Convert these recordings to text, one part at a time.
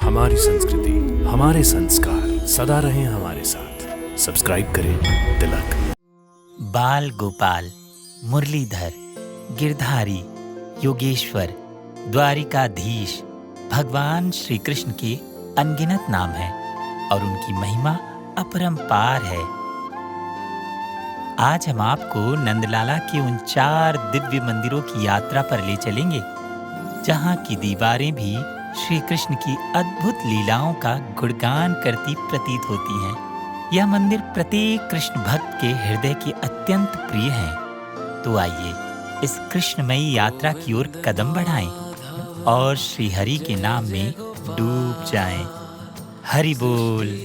हमारी संस्कृति, हमारे संस्कार सदा रहें हमारे साथ। सब्सक्राइब करें तिलक। बाल गोपाल, मुरलीधर, गिरधारी, योगेश्वर, द्वारिकाधीश भगवान श्री कृष्ण के अनगिनत नाम हैं और उनकी महिमा अपरंपार है। आज हम आपको नंदलाला के उन 4 दिव्य मंदिरों की यात्रा पर ले चलेंगे, जहाँ की दीवारें भी श्री कृष्ण की अद्भुत लीलाओं का गुणगान करती प्रतीत होती हैं। यह मंदिर प्रत्येक कृष्ण भक्त के हृदय के अत्यंत प्रिय हैं। तो आइए इस कृष्णमयी यात्रा की ओर कदम बढ़ाएं और श्री हरि के नाम में डूब जाएं। हरि बोल।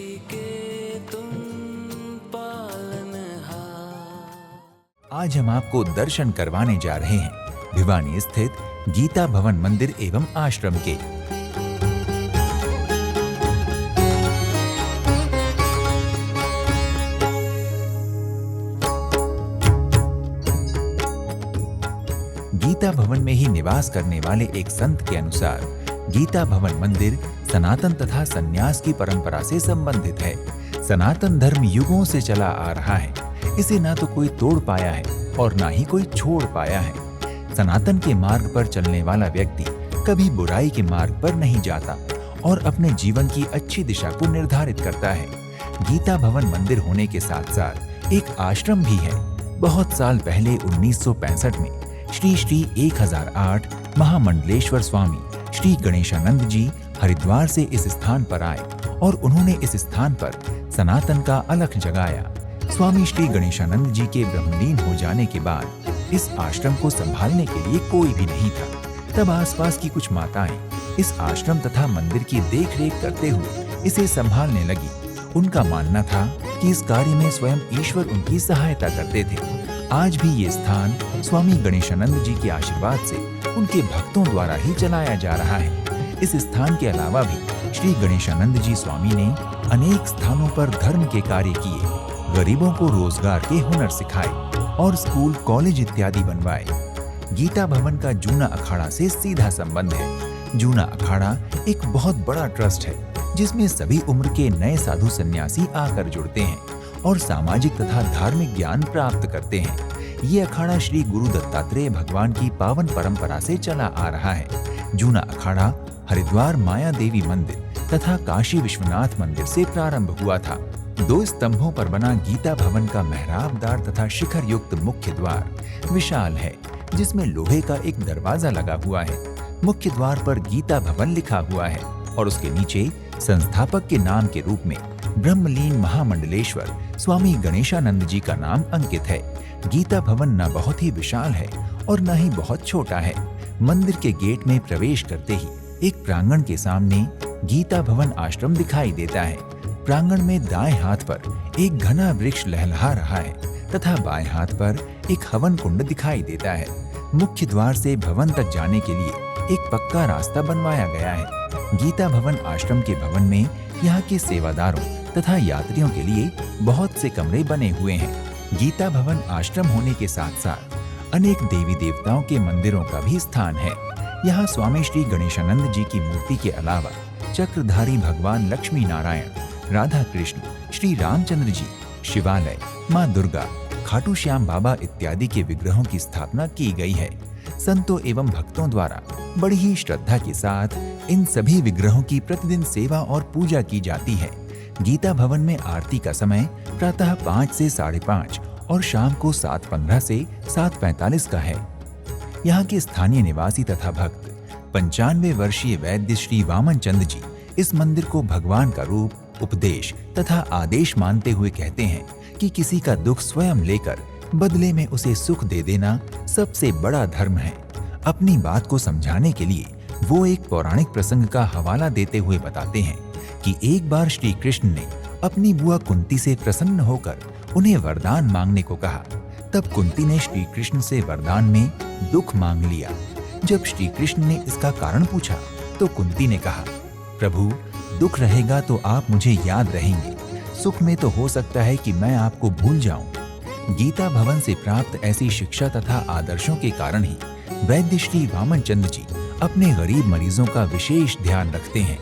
आज हम आपको दर्शन करवाने जा रहे हैं भिवानी स्थित गीता भवन मंदिर एवं आश्रम के। गीता भवन में ही निवास करने वाले एक संत के अनुसार गीता भवन मंदिर सनातन तथा संन्यास की परंपरा से संबंधित है। सनातन धर्म युगों से चला आ रहा है, इसे ना तो कोई तोड़ पाया है और ना ही कोई छोड़ पाया है। सनातन के मार्ग पर चलने वाला व्यक्ति कभी बुराई के मार्ग पर नहीं जाता और अपने जीवन की अच्छी दिशा को निर्धारित करता है। गीता भवन मंदिर होने के साथ साथ एक आश्रम भी है। बहुत साल पहले 1965 में श्री 1008 महामंडलेश्वर स्वामी श्री गणेशानंद जी हरिद्वार से इस स्थान पर आए और उन्होंने इस स्थान पर सनातन का अलख जगाया। स्वामी श्री गणेशानंद जी के ब्रह्मलीन हो जाने के बाद इस आश्रम को संभालने के लिए कोई भी नहीं था। तब आसपास की कुछ माताएं इस आश्रम तथा मंदिर की देखरेख करते हुए इसे संभालने लगी। उनका मानना था कि इस कार्य में स्वयं ईश्वर उनकी सहायता करते थे। आज भी ये स्थान स्वामी गणेशानंद जी के आशीर्वाद से उनके भक्तों द्वारा ही चलाया जा रहा है। इस स्थान के अलावा भी श्री गणेशानंद जी स्वामी ने अनेक स्थानों पर धर्म के कार्य किए, गरीबों को रोजगार के हुनर सिखाए और स्कूल, कॉलेज इत्यादि बनवाए। गीता भवन का जूना अखाड़ा से सीधा संबंध है। जूना अखाड़ा एक बहुत बड़ा ट्रस्ट है जिसमें सभी उम्र के नए साधु सन्यासी आकर जुड़ते हैं और सामाजिक तथा धार्मिक ज्ञान प्राप्त करते हैं। ये अखाड़ा श्री गुरु दत्तात्रेय भगवान की पावन परंपरा से चला आ रहा है। जूना अखाड़ा हरिद्वार माया देवी मंदिर तथा काशी विश्वनाथ मंदिर से प्रारंभ हुआ था। 2 स्तंभों पर बना गीता भवन का मेहराबदार तथा शिखर युक्त मुख्य द्वार विशाल है, जिसमें लोहे का एक दरवाजा लगा हुआ है। मुख्य द्वार पर गीता भवन लिखा हुआ है और उसके नीचे संस्थापक के नाम के रूप में ब्रह्मलीन महामंडलेश्वर स्वामी गणेशानंद जी का नाम अंकित है। गीता भवन न बहुत ही विशाल है और न ही बहुत छोटा है। मंदिर के गेट में प्रवेश करते ही एक प्रांगण के सामने गीता भवन आश्रम दिखाई देता है। प्रांगण में दाएं हाथ पर एक घना वृक्ष लहलहा रहा है तथा बाएं हाथ पर एक हवन कुंड दिखाई देता है। मुख्य द्वार से भवन तक जाने के लिए एक पक्का रास्ता बनवाया गया है। गीता भवन आश्रम के भवन में यहाँ के सेवादारों तथा यात्रियों के लिए बहुत से कमरे बने हुए हैं। गीता भवन आश्रम होने के साथ साथ अनेक देवी देवताओं के मंदिरों का भी स्थान है। यहाँ स्वामी श्री गणेशानंद जी की मूर्ति के अलावा चक्रधारी भगवान लक्ष्मी नारायण, राधा कृष्ण, श्री रामचंद्र जी, शिवालय, माँ दुर्गा, खाटू श्याम बाबा इत्यादि के विग्रहों की स्थापना की गई है। संतों एवं भक्तों द्वारा बड़ी ही श्रद्धा के साथ इन सभी विग्रहों की प्रतिदिन सेवा और पूजा की जाती है। गीता भवन में आरती का समय प्रातः 5 से 5:30 और शाम को 7:15 से 7:45 का है। यहाँ के स्थानीय निवासी तथा भक्त 95 वर्षीय वैद्य श्री वामन चंद जी इस मंदिर को भगवान का रूप, उपदेश तथा आदेश मानते हुए कहते हैं कि किसी का दुख स्वयं लेकर बदले में उसे सुख दे देना सबसे बड़ा धर्म है। अपनी बात को समझाने के लिए वो एक पौराणिक प्रसंग का हवाला देते हुए बताते हैं कि एक बार श्री कृष्ण ने अपनी बुआ कुंती से प्रसन्न होकर उन्हें वरदान मांगने को कहा। तब कुंती ने श्री कृष्ण से वरदान में दुख मांग लिया। जब श्री कृष्ण ने इसका कारण पूछा तो कुंती ने कहा, प्रभु, दुख रहेगा तो आप मुझे याद रहेंगे, सुख में तो हो सकता है कि मैं आपको भूल जाऊं। गीता भवन से प्राप्त ऐसी शिक्षा तथा आदर्शों के कारण ही वैद्य श्री वामन चंद जी अपने गरीब मरीजों का विशेष ध्यान रखते हैं।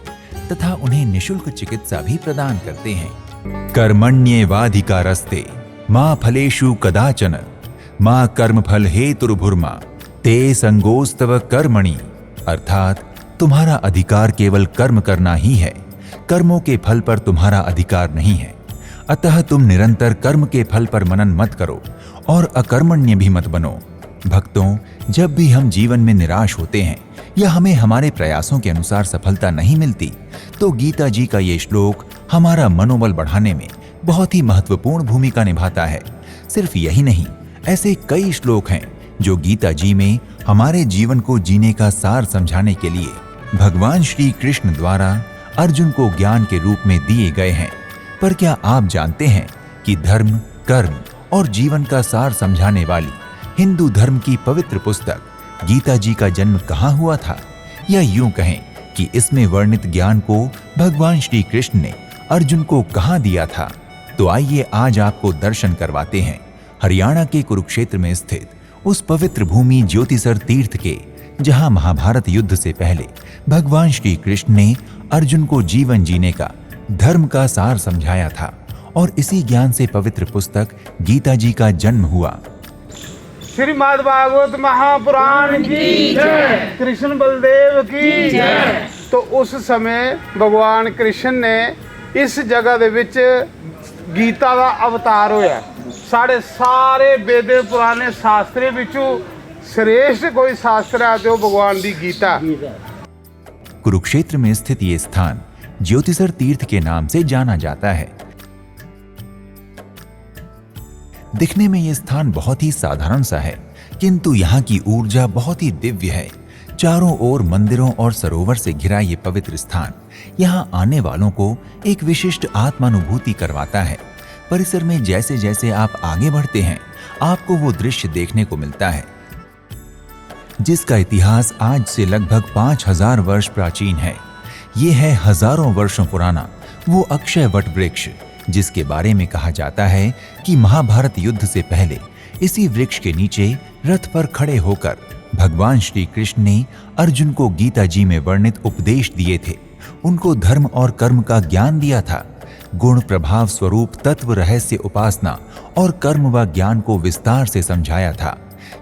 तथा उन्हें निशुल्क चिकित्सा भी प्रदान करते हैं। कर्मण्येवाधिकारस्ते मां फलेषु कदाचन मां कर्मफल हेतुर्भुर्मा ते संगोस्तव कर्मणि। अर्थात तुम्हारा अधिकार केवल कर्म करना ही है, कर्मों के फल पर तुम्हारा अधिकार नहीं है। अतः तुम निरंतर कर्म के फल पर मनन मत करो और अकर्मण्य भी मत बनो। भक्तों, जब भी हम जीवन में निराश होते हैं या हमें हमारे प्रयासों के अनुसार सफलता नहीं मिलती, तो गीता जी का ये श्लोक हमारा मनोबल बढ़ाने में बहुत ही महत्वपूर्ण भूमिका निभाता है। सिर्फ यही नहीं, ऐसे कई श्लोक हैं जो गीता जी में हमारे जीवन को जीने का सार समझाने के लिए भगवान श्री कृष्ण द्वारा अर्जुन को ज्ञान के रूप में दिए गए हैं। पर क्या आप जानते हैं कि धर्म, कर्म और जीवन का सार समझाने वाली हिंदू धर्म की पवित्र पुस्तक गीता जी का जन्म कहाँ हुआ था? या यूं कहें कि इसमें वर्णित ज्ञान को भगवान श्री कृष्ण ने अर्जुन को कहाँ दिया था? तो आइए आज आपको दर्शन करवाते हैं हरियाणा के कुरुक्षेत्र में स्थित उस पवित्र भूमि ज्योतिसर तीर्थ के, जहां महाभारत युद्ध से पहले भगवान श्री कृष्ण ने अर्जुन को जीवन जीने का, धर्म का सार समझाया था और इसी ज्ञान से पवित्र पुस्तक गीता जी का जन्म हुआ। श्रीमद् भागवत महापुराण की जय, कृष्ण बलदेव की जय। तो उस समय भगवान कृष्ण ने इस जगह दे विच गीता का अवतार होया। साढ़े सारे वेदे पुराने शास्त्रे विचों श्रेष्ठ कोई शास्त्र है तो भगवान दी गीता। कुरुक्षेत्र में स्थित ये स्थान ज्योतिसर तीर्थ के नाम से जाना जाता है। दिखने में ये स्थान बहुत ही साधारण सा है, किंतु यहाँ की ऊर्जा बहुत ही दिव्य है। चारों ओर मंदिरों और सरोवर से घिरा ये पवित्र स्थान यहाँ आने वालों को एक विशिष्ट आत्मानुभूति करवाता है। परिसर में जैसे जैसे आप आगे बढ़ते हैं, आपको वो दृश्य देखने को मिलता है जिसका इतिहास आज से लगभग 5000 वर्ष प्राचीन है। ये है हजारों वर्षों पुराना वो अक्षय वट वृक्ष, जिसके बारे में कहा जाता है कि महाभारत युद्ध से पहले इसी वृक्ष के नीचे रथ पर खड़े होकर भगवान श्री कृष्ण ने अर्जुन को गीता जी में वर्णित उपदेश दिए थे। उनको धर्म और कर्म का ज्ञान दिया था। गुण, प्रभाव, स्वरूप, तत्व, रहस्य, उपासना और कर्म व ज्ञान को विस्तार से समझाया था।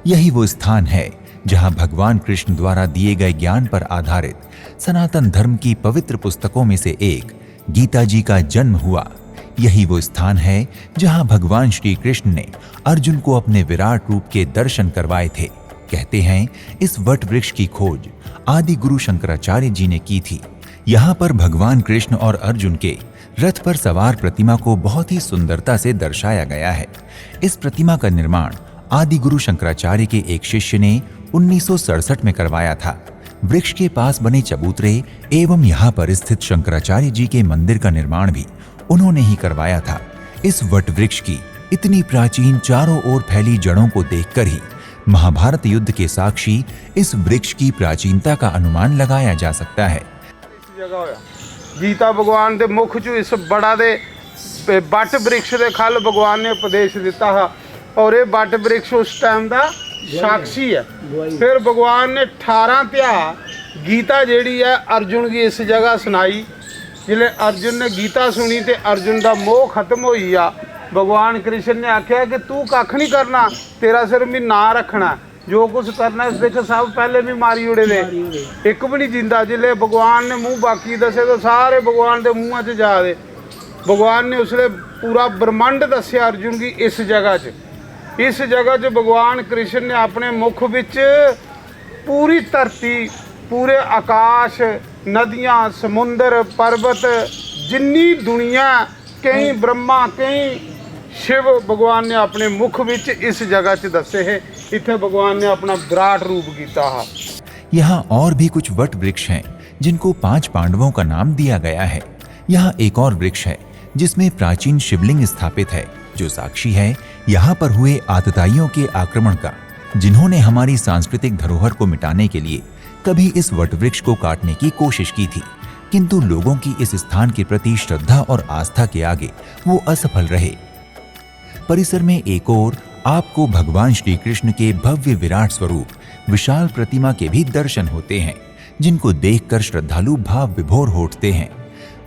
यही वो स्थान है जहां भगवान कृष्ण द्वारा दिए गए ज्ञान पर आधारित सनातन धर्म की पवित्र पुस्तकों में से एक गीता जी का जन्म हुआ। यही वो स्थान है जहां भगवान श्री कृष्ण ने अर्जुन को अपने विराट रूप के दर्शन करवाए थे। कहते हैं इस वट वृक्ष की खोज आदि गुरु शंकराचार्य जी ने की थी। यहाँ पर भगवान कृष्ण और अर्जुन के रथ पर सवार प्रतिमा को बहुत ही सुंदरता से दर्शाया गया है। इस प्रतिमा का निर्माण आदि गुरु शंकराचार्य के एक शिष्य ने 1967 में करवाया था। वृक्ष के पास बने चबूतरे एवं यहाँ पर स्थित शंकराचार्य जी के मंदिर का निर्माण भी उन्होंने ही करवाया था। इस वट वृक्ष की इतनी प्राचीन चारों ओर फैली जड़ों को देखकर ही महाभारत युद्ध के साक्षी इस वृक्ष की प्राचीनता का अनुमान लगाया जा सकता है। गीता भगवान के मुख चो इस बड़ा दे बट वृक्ष के खल भगवान ने उपदेश दिता है और ये बट वृक्ष उस टाइम का साक्षी है। फिर भगवान ने 18 त्या गीता जिहड़ी है अर्जुन की इस जगह सुनाई। जिले अर्जुन ने गीता सुनी तो अर्जुन का मोह खत्म हो गया। भगवान कृष्ण ने आख्या कि तू कख नहीं करना, तेरा सिर्फ भी ना रखना, जो कुछ करना देख सब पहले भी मारी उड़े दे, एक भी नहीं जिंदा। जिले भगवान ने मुँह बाकी दसे तो सारे भगवान के मुँह च जा दे। भगवान ने उसने पूरा ब्रह्मांड दसिया अर्जुन की इस जगह च। इस जगह च भगवान कृष्ण ने अपने मुख विच पूरी धरती, पूरे आकाश, नदियाँ, समुंदर, पर्वत, जिन्नी दुनिया, कई ब्रह्मा, कई शिव भगवान ने अपने मुख विच इस जगह च दसे है। इत्थे भगवान ने अपना विराट रूप कीता है। यहाँ और भी कुछ वट वृक्ष हैं जिनको 5 पांडवों का नाम दिया गया है। यहाँ एक और वृक्ष है जिसमें प्राचीन शिवलिंग स्थापित है, जो साक्षी है यहाँ पर हुए आतताइयों के आक्रमण का, जिन्होंने हमारी सांस्कृतिक धरोहर को मिटाने के लिए कभी इस वट वृक्ष को काटने की कोशिश की थी, किंतु लोगों की इस स्थान के प्रति श्रद्धा और आस्था के आगे वो असफल रहे। परिसर में एक ओर आपको भगवान श्री कृष्ण के भव्य विराट स्वरूप विशाल प्रतिमा के भी दर्शन होते हैं, जिनको देखकर श्रद्धालु भाव विभोर हो उठते हैं।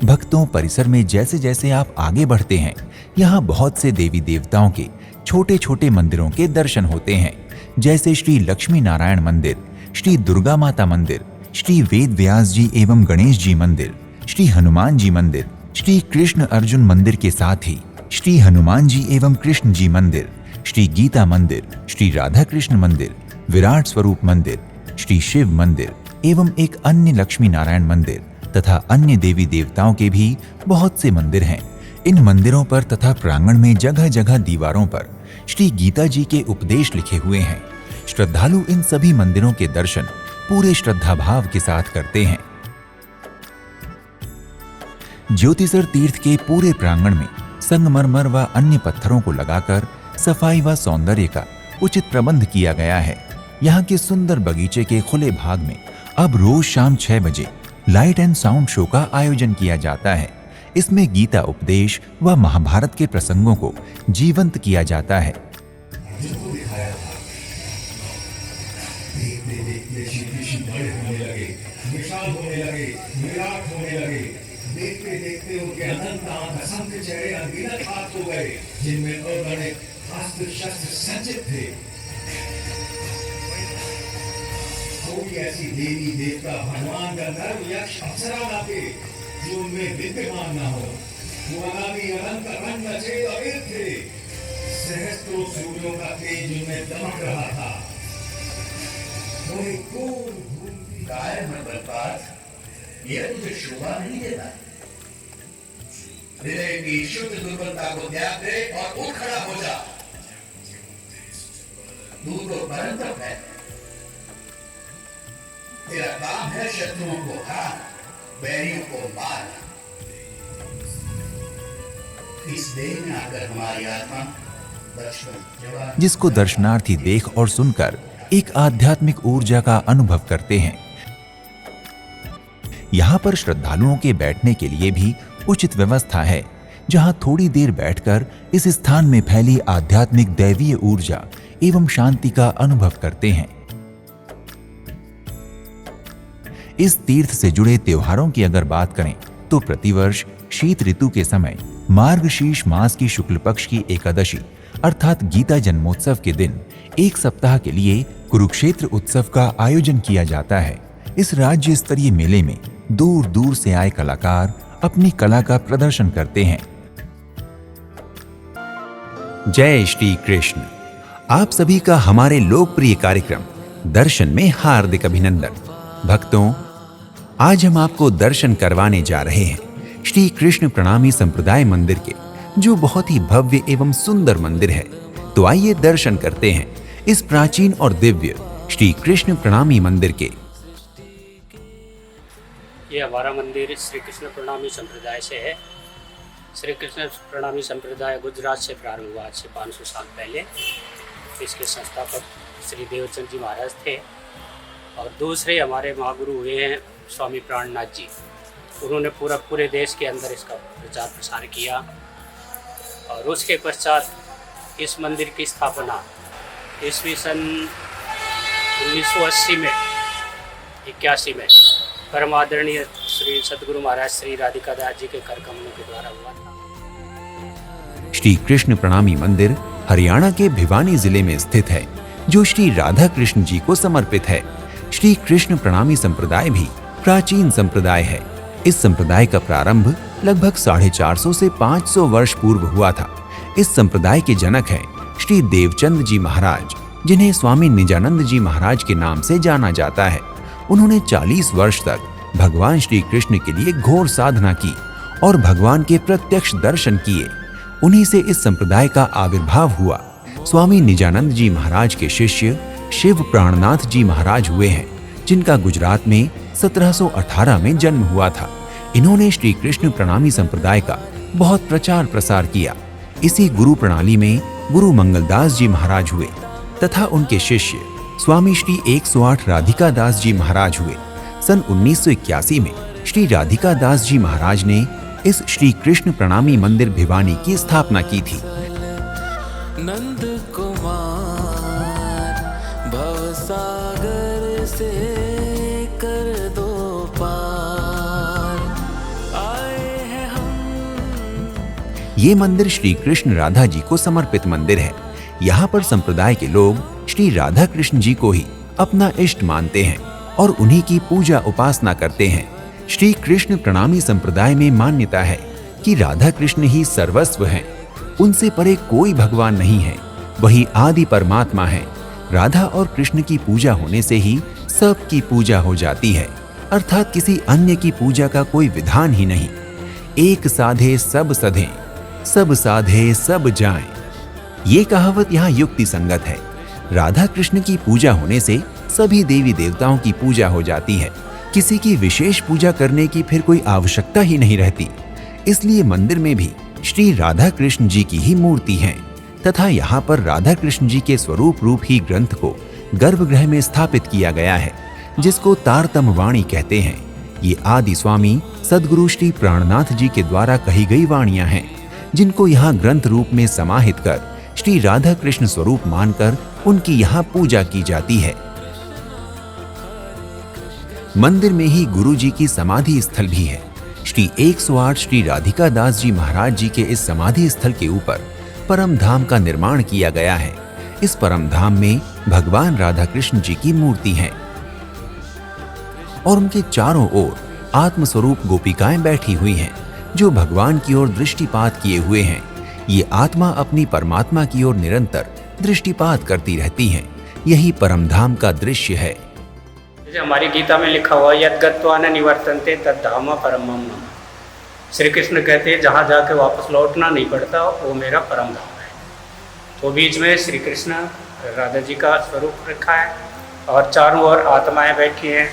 भक्तों, परिसर में जैसे जैसे आप आगे बढ़ते हैं, यहाँ बहुत से देवी देवताओं के छोटे छोटे मंदिरों के दर्शन होते हैं, जैसे श्री लक्ष्मी नारायण मंदिर, श्री दुर्गा माता मंदिर, श्री वेद व्यास जी एवं गणेश जी मंदिर, श्री हनुमान जी मंदिर, श्री कृष्ण अर्जुन मंदिर के साथ ही श्री हनुमान जी एवं कृष्ण जी मंदिर, श्री गीता मंदिर, श्री राधा कृष्ण मंदिर, विराट स्वरूप मंदिर, श्री शिव मंदिर एवं एक अन्य लक्ष्मी नारायण मंदिर तथा अन्य देवी देवताओं के भी बहुत से मंदिर हैं। इन मंदिरों पर तथा प्रांगण में जगह जगह दीवारों पर श्री गीता जी के उपदेश लिखे हुए हैं। श्रद्धालु इन सभी मंदिरों के दर्शन पूरे श्रद्धा भाव के साथ करते हैं। ज्योतिसर तीर्थ के पूरे प्रांगण में संगमरमर व अन्य पत्थरों को लगाकर सफाई व सौंदर्य का उचित प्रबंध किया गया है। यहाँ के सुंदर बगीचे के खुले भाग में अब रोज शाम 6 बजे लाइट एंड साउंड शो का आयोजन किया जाता है। इसमें गीता उपदेश व महाभारत के प्रसंगों को जीवंत किया जाता है। देखते देखते श्री कृष्ण बड़े होने लगे, विशाल होने लगे, विराट होने लगे। देखते देखते उनके अनंत असंख्य चेहरे अनगिनत हाथ हो गए, जिनमें अगणित अस्त्र शस्त्र सज्जित थे। कोई ऐसी देवी देवता, भगवान, गंधर्व, यक्ष, अप्सरा न थे जो उनमें विद्यमान न हो। वो अनादि अनंत रंग नचेत अवेद थे। सहस्त्रों सूर्यों का तेज उनमें दमक रहा था। गाय में बर्बाद, यह तुझे शोभा नहीं देता। हृदय की शुद्ध दुर्बलता को त्याग दे और उठ खड़ा हो जा। तू तो परम तप है। तेरा काम है शत्रुओं को हार, बैरियों को मार। इस देह में आकर हमारी आत्मा बचपन जवान जिसको दर्शनार्थी देख और सुनकर एक आध्यात्मिक ऊर्जा का अनुभव करते हैं। यहाँ पर श्रद्धालुओं के बैठने के लिए भी उचित व्यवस्था है, जहाँ थोड़ी देर बैठकर इस स्थान में फैली आध्यात्मिक दैवीय ऊर्जा एवं शांति का अनुभव करते हैं। इस तीर्थ से जुड़े त्योहारों की अगर बात करें तो प्रतिवर्ष शीत ऋतु के समय मार्गशीर्ष मास की शुक्ल पक्ष की एकादशी अर्थात गीता जन्मोत्सव के दिन एक सप्ताह के लिए कुरुक्षेत्र उत्सव का आयोजन किया जाता है। इस राज्य स्तरीय मेले में दूर दूर से आए कलाकार अपनी कला का प्रदर्शन करते हैं। जय श्री कृष्ण। आप सभी का हमारे लोकप्रिय कार्यक्रम दर्शन में हार्दिक अभिनंदन। भक्तों, आज हम आपको दर्शन करवाने जा रहे हैं श्री कृष्ण प्रणामी संप्रदाय मंदिर के, जो बहुत ही भव्य एवं सुंदर मंदिर है। तो आइए दर्शन करते हैं इस प्राचीन और दिव्य श्री कृष्ण प्रणामी मंदिर के। ये हमारा मंदिर श्री कृष्ण प्रणामी संप्रदाय से है। श्री कृष्ण प्रणामी संप्रदाय गुजरात से प्रारंभ हुआ आज से 500 साल पहले। इसके संस्थापक श्री देवचंद जी महाराज थे और दूसरे हमारे महागुरु हुए हैं स्वामी प्राणनाथ जी। उन्होंने पूरे देश के अंदर इसका प्रचार प्रसार किया और उसके पश्चात इस मंदिर की स्थापना ईस्वी सन 1980 में 81 में परम आदरणीय श्री सद्गुरु महाराज श्री राधिका दास जी के कर कमलों के द्वारा हुआ था। श्री कृष्ण प्रणामी मंदिर हरियाणा के भिवानी जिले में स्थित है, जो श्री राधा कृष्ण जी को समर्पित है। श्री कृष्ण प्रणामी संप्रदाय भी प्राचीन संप्रदाय है। इस संप्रदाय का प्रारंभ लगभग 450 से 500 वर्ष पूर्व हुआ था। इस संप्रदाय के जनक हैं श्री देवचंद जी महाराज, जिन्हें स्वामी निजानंद जी महाराज के नाम से जाना जाता है। उन्होंने 40 वर्ष तक भगवान श्री कृष्ण के लिए घोर साधना की और भगवान के प्रत्यक्ष दर्शन किए। उन्हीं से इस संप्रदाय का आविर्भाव हुआ। स्वामी निजानंद जी महाराज के शिष्य शिव प्राणनाथ जी महाराज हुए हैं, जिनका गुजरात में 1718 में जन्म हुआ था। इन्होंने श्री कृष्ण प्रणामी संप्रदाय का बहुत प्रचार प्रसार किया। इसी गुरु प्रणाली में गुरु मंगलदास जी महाराज हुए तथा उनके शिष्य स्वामी श्री 108 राधिका दास जी महाराज हुए। सन 1981 में श्री राधिका दास जी महाराज ने इस श्री कृष्ण प्रणामी मंदिर भिवानी की स्थापना की थी। नंद कुमार भवसागर से कर दो पार, आए ये मंदिर श्री कृष्ण राधा जी को समर्पित मंदिर है। यहाँ पर संप्रदाय के लोग श्री राधा कृष्ण जी को ही अपना इष्ट मानते हैं और उन्हीं की पूजा उपासना करते हैं। श्री कृष्ण प्रणामी संप्रदाय में मान्यता है कि राधा कृष्ण ही सर्वस्व हैं। उनसे परे कोई भगवान नहीं है, वही आदि परमात्मा है। राधा और कृष्ण की पूजा होने से ही सबकी पूजा हो जाती है, अर्थात किसी अन्य की पूजा का कोई विधान ही नहीं। एक साधे सब सधे, सब साधे सब जाएं। ये कहावत यहाँ युक्ति संगत है। राधा कृष्ण की पूजा होने से सभी देवी देवताओं की पूजा हो जाती है। किसी की विशेष पूजा करने की फिर कोई आवश्यकता ही नहीं रहती। इसलिए मंदिर में भी श्री राधा कृष्ण जी की ही मूर्ति है तथा यहाँ पर राधा कृष्ण जी के स्वरूप रूप ही ग्रंथ को गर्भगृह में स्थापित किया गया है, जिसको तारतम वाणी कहते हैं। ये आदि स्वामी सद्गुरु श्री प्राणनाथ जी के द्वारा कही गई वाणियां हैं, जिनको यहाँ ग्रंथ रूप में समाहित कर श्री राधा कृष्ण स्वरूप मानकर उनकी यहाँ पूजा की जाती है। मंदिर में ही गुरु जी की समाधि स्थल भी है। श्री 108 श्री राधिका दास जी महाराज जी के इस समाधि स्थल के ऊपर परम धाम का निर्माण किया गया है। इस परम धाम में भगवान राधा कृष्ण जी की मूर्ति है और उनके चारों ओर आत्मस्वरूप गोपिकाएं बैठी हुई हैं, जो भगवान की ओर दृष्टिपात किए हुए हैं। ये आत्मा अपनी परमात्मा की ओर निरंतर दृष्टिपात करती रहती हैं। यही परम धाम का दृश्य है। जैसे हमारी गीता में लिखा हुआ यद गत्वा न निवर्तन्ते तद धाम परमम मम। श्री कृष्ण कहते हैं जहाँ जाके वापस लौटना नहीं पड़ता वो मेरा परम धाम है। तो बीच में श्री कृष्ण राधा जी का स्वरूप रखा है और चारों ओर आत्माएं बैठी हैं।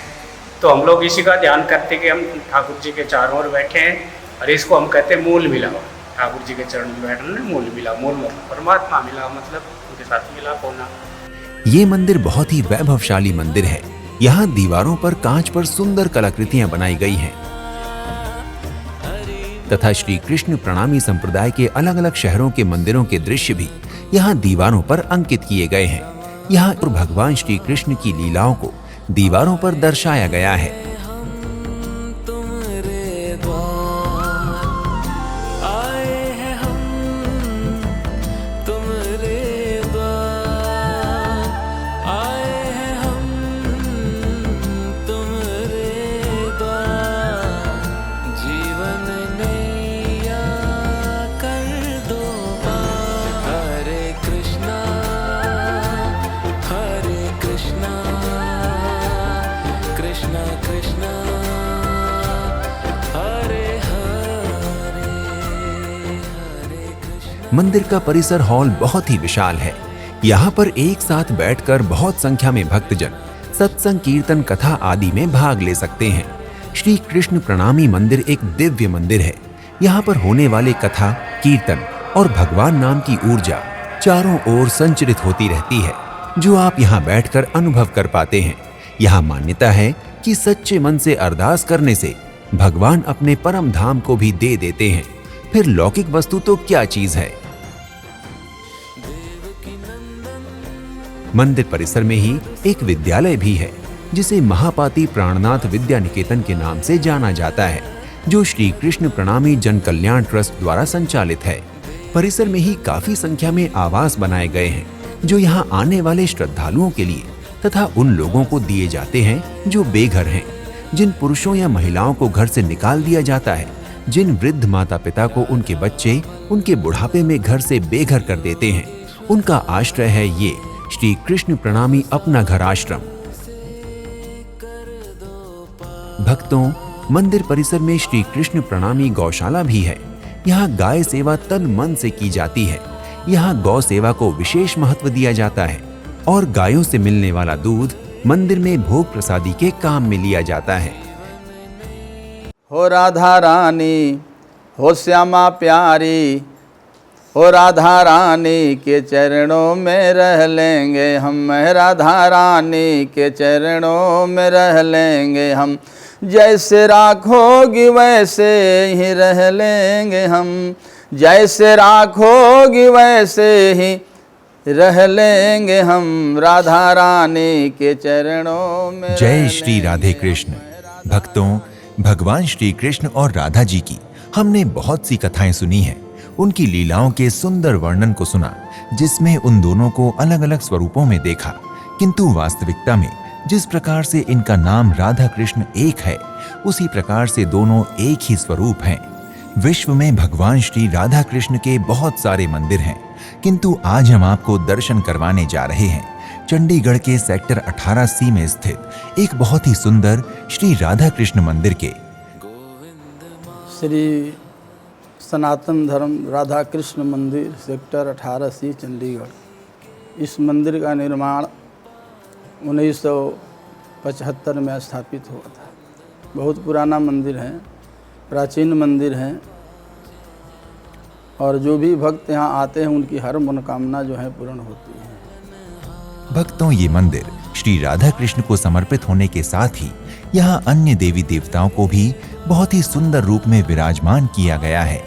तो हम लोग इसी का ध्यान करते कि हम ठाकुर जी के चारों ओर बैठे हैं और इसको हम कहते हैं मूल मिलाओ। ठाकुर जी के चरण में बैठना मूल मिलाओ, मूल मतलब परमात्मा मिलाओ, मतलब उनके साथ मिलाप होना। ये मंदिर बहुत ही वैभवशाली मंदिर है। यहाँ दीवारों पर कांच पर सुंदर कलाकृतियां बनाई गई हैं तथा श्री कृष्ण प्रणामी संप्रदाय के अलग अलग शहरों के मंदिरों के दृश्य भी यहाँ दीवारों पर अंकित किए गए हैं। यहाँ भगवान श्री कृष्ण की लीलाओं को दीवारों पर दर्शाया गया है। मंदिर का परिसर हॉल बहुत ही विशाल है। यहाँ पर एक साथ बैठकर बहुत संख्या में भक्तजन सत्संग, कीर्तन, कथा आदि में भाग ले सकते हैं। श्री कृष्ण प्रणामी मंदिर एक दिव्य मंदिर है। यहाँ पर होने वाले कथा, कीर्तन और भगवान नाम की ऊर्जा चारों ओर संचरित होती रहती है, जो आप यहाँ बैठकर अनुभव कर पाते हैं। यहाँ मान्यता है कि सच्चे मन से अरदास करने से भगवान अपने परम धाम को भी दे देते हैं। फिर लौकिक वस्तु तो क्या चीज है। मंदिर परिसर में ही एक विद्यालय भी है, जिसे महापाती प्राणनाथ विद्या निकेतन के नाम से जाना जाता है, जो श्री कृष्ण प्रणामी जन कल्याण ट्रस्ट द्वारा संचालित है। परिसर में ही काफी संख्या में आवास बनाए गए हैं, जो यहाँ आने वाले श्रद्धालुओं के लिए तथा उन लोगों को दिए जाते हैं जो बेघर हैं, जिन पुरुषों या महिलाओं को घर से निकाल दिया जाता है, जिन वृद्ध माता पिता को उनके बच्चे उनके बुढ़ापे में घर से बेघर कर देते हैं, उनका आश्रय है ये श्री कृष्ण प्रणामी अपना घर आश्रम। भक्तों, मंदिर परिसर में श्री कृष्ण प्रणामी गौशाला भी है। यहाँ गाय सेवा तन मन से की जाती है। यहाँ गौ सेवा को विशेष महत्व दिया जाता है और गायों से मिलने वाला दूध मंदिर में भोग प्रसादी के काम में लिया जाता है। हो राधा रानी, हो श्यामा प्यारी, हो राधा रानी के चरणों में रह लेंगे हम, राधा रानी के चरणों में रह लेंगे हम। जैसे राखोगी वैसे ही रह लेंगे हम, जैसे राखोगी वैसे ही रह लेंगे हम, राधा रानी के चरणों में। जय श्री राधे कृष्ण। भक्तों, भगवान श्री कृष्ण और राधा जी की हमने बहुत सी कथाएं सुनी हैं। उनकी लीलाओं के सुंदर वर्णन को सुना, जिसमें उन दोनों को अलग अलग स्वरूपों में देखा, किंतु वास्तविकता में जिस प्रकार से इनका नाम राधा कृष्ण एक है, उसी प्रकार से दोनों एक ही स्वरूप हैं। विश्व में भगवान श्री राधा कृष्ण के बहुत सारे मंदिर हैं, किंतु आज हम आपको दर्शन करवाने जा रहे हैं चंडीगढ़ के सेक्टर 18C में स्थित एक बहुत ही सुंदर श्री राधा कृष्ण मंदिर के। श्री सनातन धर्म राधा कृष्ण मंदिर सेक्टर 18C चंडीगढ़। इस मंदिर का निर्माण 1975 में स्थापित हुआ था। बहुत पुराना मंदिर है, प्राचीन मंदिर है, और जो भी भक्त यहाँ आते हैं उनकी हर मनोकामना जो है पूर्ण होती है। भक्तों, ये मंदिर श्री राधा कृष्ण को समर्पित होने के साथ ही यहाँ अन्य देवी देवताओं को भी बहुत ही सुंदर रूप में विराजमान किया गया है।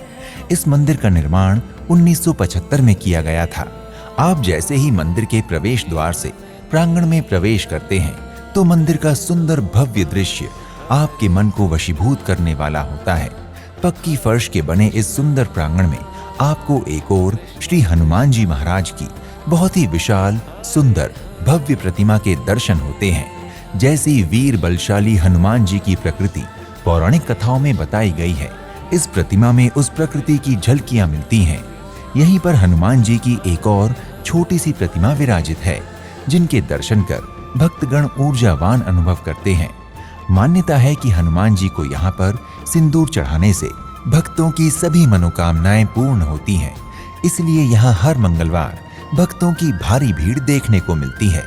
इस मंदिर का निर्माण 1975 में किया गया था। आप जैसे ही मंदिर के प्रवेश द्वार से प्रांगण में प्रवेश करते हैं तो मंदिर का सुंदर भव्य दृश्य आपके मन को वशीभूत करने वाला होता है। पक्की फर्श के बने इस सुंदर प्रांगण में आपको एक ओर श्री हनुमान जी महाराज की बहुत ही विशाल, सुंदर, भव्य प्रतिमा के दर्शन होते हैं। जैसी वीर बलशाली हनुमान जी की प्रकृति पौराणिक कथाओं में बताई गई है, इस प्रतिमा में उस प्रकृति की झलकियां मिलती हैं। यहीं पर हनुमान जी की एक और छोटी सी प्रतिमा विराजित है, जिनके दर्शन कर भक्तगण ऊर्जावान अनुभव करते हैं। मान्यता है कि हनुमान जी को यहाँ पर सिंदूर चढ़ाने से भक्तों की सभी मनोकामनाएं पूर्ण होती हैं। इसलिए यहाँ हर मंगलवार भक्तों की भारी भीड़ देखने को मिलती है।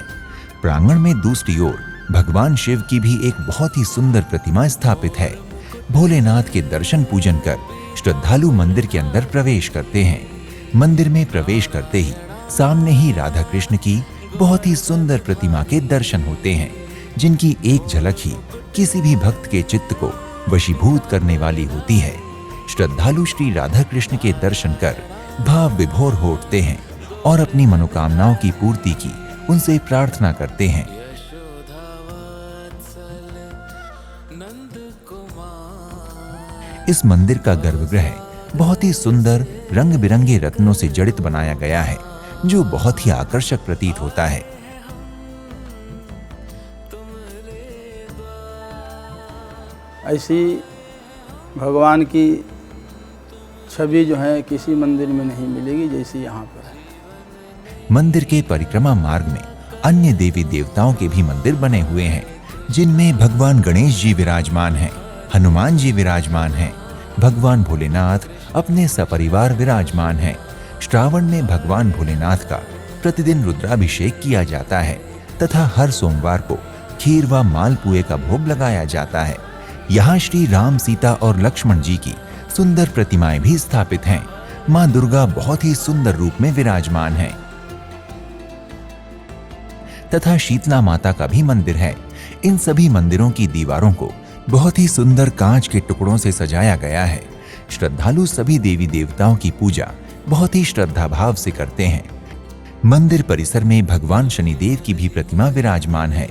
प्रांगण में दूसरी ओर भगवान शिव की भी एक बहुत ही सुंदर प्रतिमा स्थापित है। भोलेनाथ के दर्शन पूजन कर श्रद्धालु मंदिर के अंदर प्रवेश करते हैं। मंदिर में प्रवेश करते ही सामने ही राधा कृष्ण की बहुत ही सुंदर प्रतिमा के दर्शन होते हैं, जिनकी एक झलक ही किसी भी भक्त के चित्त को वशीभूत करने वाली होती है। श्रद्धालु श्री राधा कृष्ण के दर्शन कर भाव विभोर हो उठते हैं और अपनी मनोकामनाओं की पूर्ति की उनसे प्रार्थना करते हैं। इस मंदिर का गर्भगृह बहुत ही सुंदर रंग बिरंगे रत्नों से जड़ित बनाया गया है, जो बहुत ही आकर्षक प्रतीत होता है। ऐसी भगवान की छवि जो है किसी मंदिर में नहीं मिलेगी जैसी यहाँ पर है। मंदिर के परिक्रमा मार्ग में अन्य देवी देवताओं के भी मंदिर बने हुए हैं, जिनमें भगवान गणेश जी विराजमान हैं, हनुमान जी विराजमान हैं, भगवान भोलेनाथ अपने सपरिवार विराजमान हैं। श्रावण में भगवान भोलेनाथ का प्रतिदिन रुद्राभिषेक किया जाता है तथा हर सोमवार को खीर व मालपुए का भोग लगाया जाता है। यहाँ श्री राम, सीता और लक्ष्मण जी की सुंदर प्रतिमाएं भी स्थापित हैं। माँ दुर्गा बहुत ही सुंदर रूप में विराजमान है तथा शीतला माता का भी मंदिर है। इन सभी मंदिरों की दीवारों को बहुत ही सुंदर कांच के टुकड़ों से सजाया गया है। श्रद्धालु सभी देवी देवताओं की पूजा बहुत ही श्रद्धा भाव से करते हैं। मंदिर परिसर में भगवान शनिदेव की भी प्रतिमा विराजमान है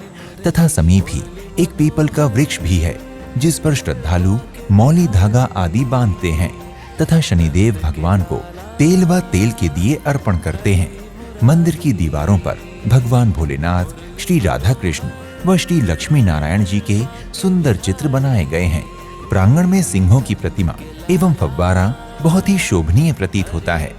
तथा समीप ही एक पीपल का वृक्ष भी है, जिस पर श्रद्धालु मौली, धागा आदि बांधते हैं तथा शनिदेव भगवान को तेल व तेल के दिए अर्पण करते हैं। मंदिर की दीवारों पर भगवान भोलेनाथ, श्री राधा कृष्ण व श्री लक्ष्मी नारायण जी के सुंदर चित्र बनाए गए हैं। प्रांगण में सिंहों की प्रतिमा एवं फव्वारा बहुत ही शोभनीय प्रतीत होता है।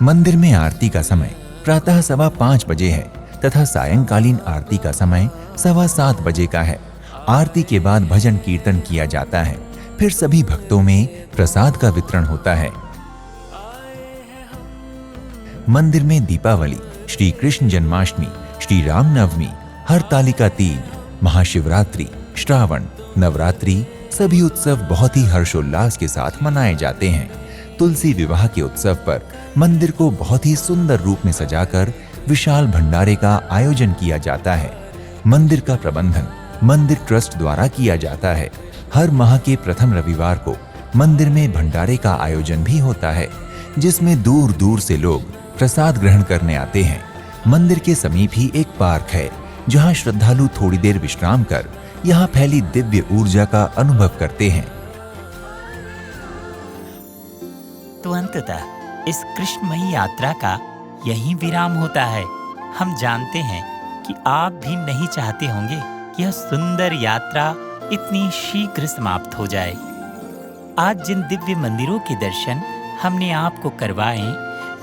मंदिर में आरती का समय प्रातः 5:15 बजे है तथा सायंकालीन आरती का समय 7:15 बजे का है। आरती के बाद भजन कीर्तन किया जाता है, फिर सभी भक्तों में प्रसाद का वितरण होता है। मंदिर में दीपावली, श्री कृष्ण जन्माष्टमी, श्री राम नवमी, हरतालिका तीज, महाशिवरात्रि, श्रावण, नवरात्रि सभी उत्सव बहुत ही हर्षोल्लास के साथ मनाए जाते हैं। तुलसी विवाह के उत्सव पर मंदिर को बहुत ही सुंदर रूप में सजाकर विशाल भंडारे का आयोजन किया जाता है। मंदिर का प्रबंधन मंदिर ट्रस्ट द्वारा किया जाता है। हर माह के प्रथम रविवार को मंदिर में भंडारे का आयोजन भी होता है, जिसमें दूर दूर से लोग प्रसाद ग्रहण करने आते हैं। मंदिर के समीप ही एक पार्क है, जहां श्रद्धालु थोड़ी देर विश्राम कर यहाँ फैली दिव्य ऊर्जा का अनुभव करते हैं। परंतु अंततः इस कृष्णमयी यात्रा का यही विराम होता है। हम जानते हैं कि आप भी नहीं चाहते होंगे कि यह सुंदर यात्रा इतनी शीघ्र समाप्त हो जाए। आज जिन दिव्य मंदिरों के दर्शन हमने आपको करवाए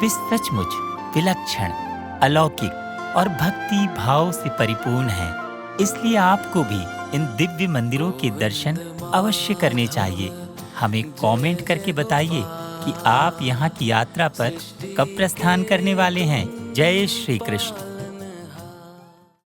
वे सचमुच विलक्षण, अलौकिक और भक्ति भाव से परिपूर्ण हैं। इसलिए आपको भी इन दिव्य मंदिरों के दर्शन अवश्य करने चाहिए। हमें कमेंट करके बताइए कि आप यहाँ की यात्रा पर कब प्रस्थान करने वाले हैं। जय श्री कृष्ण।